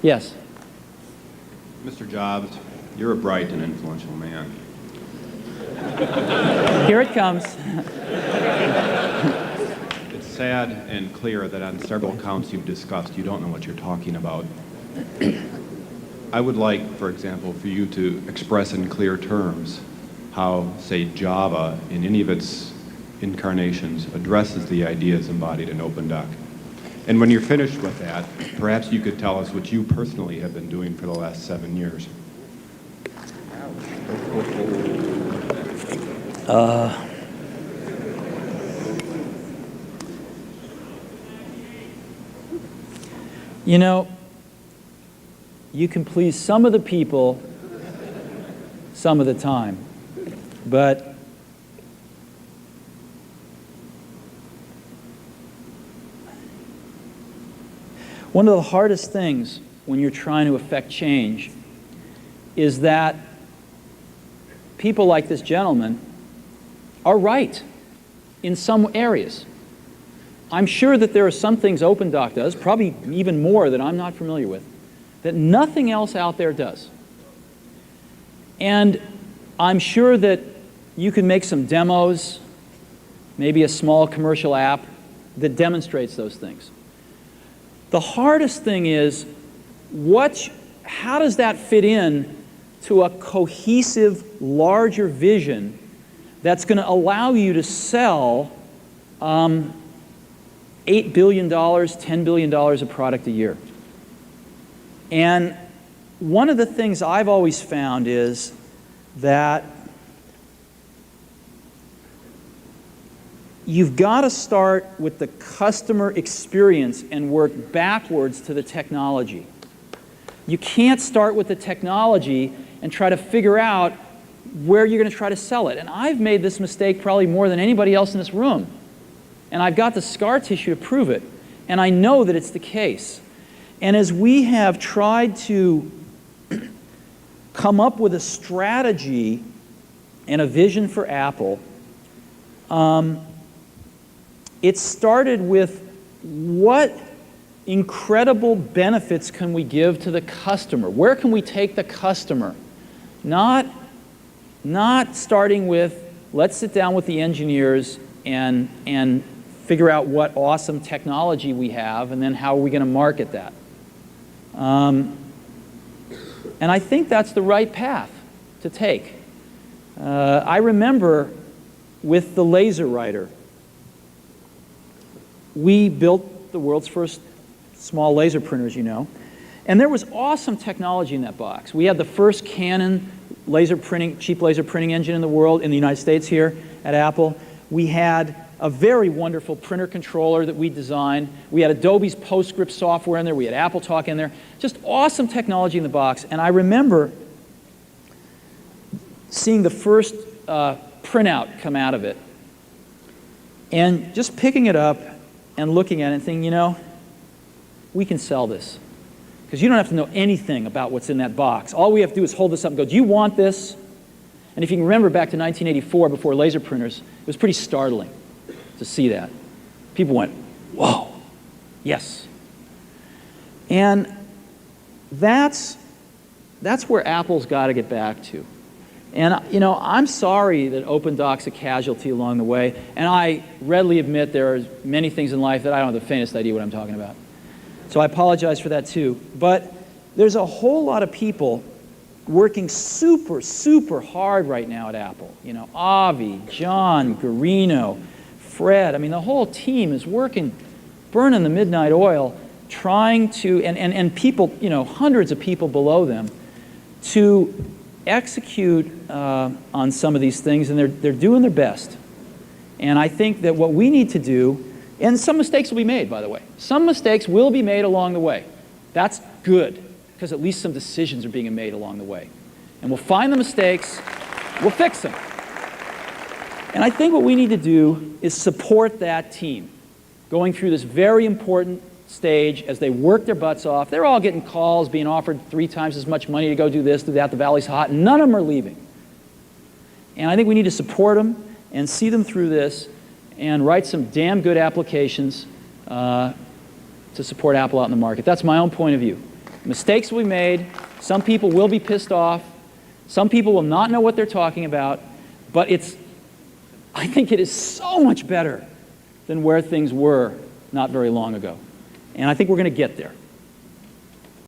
Yes. Mr. Jobs, you're a bright and influential man. Here it comes. It's sad and clear that on several counts you've discussed, you don't know what you're talking about. I would like, for example, for you to express in clear terms how, say, Java, in any of its incarnations, addresses the ideas embodied in OpenDoc. And when you're finished with that, perhaps you could tell us what you personally have been doing for the last 7 years. You know, you can please some of the people some of the time, but one of the hardest things when you're trying to affect change is that people like this gentleman are right in some areas. I'm sure that there are some things OpenDoc does, probably even more that I'm not familiar with, that nothing else out there does. And I'm sure that you can make some demos, maybe a small commercial app that demonstrates those things. The hardest thing is, how does that fit in to a cohesive, larger vision that's going to allow you to sell $8 billion, $10 billion of product a year? And one of the things I've always found is that you've got to start with the customer experience and work backwards to the technology. You can't start with the technology and try to figure out where you're going to try to sell it. And I've made this mistake probably more than anybody else in this room. And I've got the scar tissue to prove it. And I know that it's the case. And as we have tried to come up with a strategy and a vision for Apple, it started with what incredible benefits can we give to the customer? Where can we take the customer? Not starting with, let's sit down with the engineers and figure out what awesome technology we have, and then how are we going to market that. And I think that's the right path to take. I remember with the LaserWriter, we built the world's first small laser printers, you know. And there was awesome technology in that box. We had the first Canon laser printing, cheap laser printing engine in the world, in the United States here at Apple. We had a very wonderful printer controller that we designed. We had Adobe's PostScript software in there. We had AppleTalk in there. Just awesome technology in the box. And I remember seeing the first printout come out of it and just picking it up and looking at it and thinking, you know, we can sell this. Because you don't have to know anything about what's in that box. All we have to do is hold this up and go, do you want this? And if you can remember back to 1984, before laser printers, it was pretty startling to see that. People went, whoa, yes. And that's where Apple's got to get back to. And, you know, I'm sorry that OpenDoc's a casualty along the way, and I readily admit there are many things in life that I don't have the faintest idea what I'm talking about. So I apologize for that too. But there's a whole lot of people working super, super hard right now at Apple. You know, Avi, John, Guarino, Fred. I mean, the whole team is working, burning the midnight oil, trying to, and people, you know, hundreds of people below them, to execute on some of these things, and they're doing their best. And I think that what we need to do, and some mistakes will be made, by the way. Some mistakes will be made along the way. That's good, because at least some decisions are being made along the way. And we'll find the mistakes, we'll fix them. And I think what we need to do is support that team going through this very important stage as they work their butts off. They're all getting calls, being offered 3 times as much money to go do this, do that, the valley's hot, and none of them are leaving. And I think we need to support them and see them through this and write some damn good applications to support Apple out in the market. That's my own point of view. Mistakes will be made. Some people will be pissed off. Some people will not know what they're talking about. But I think it is so much better than where things were not very long ago. And I think we're going to get there.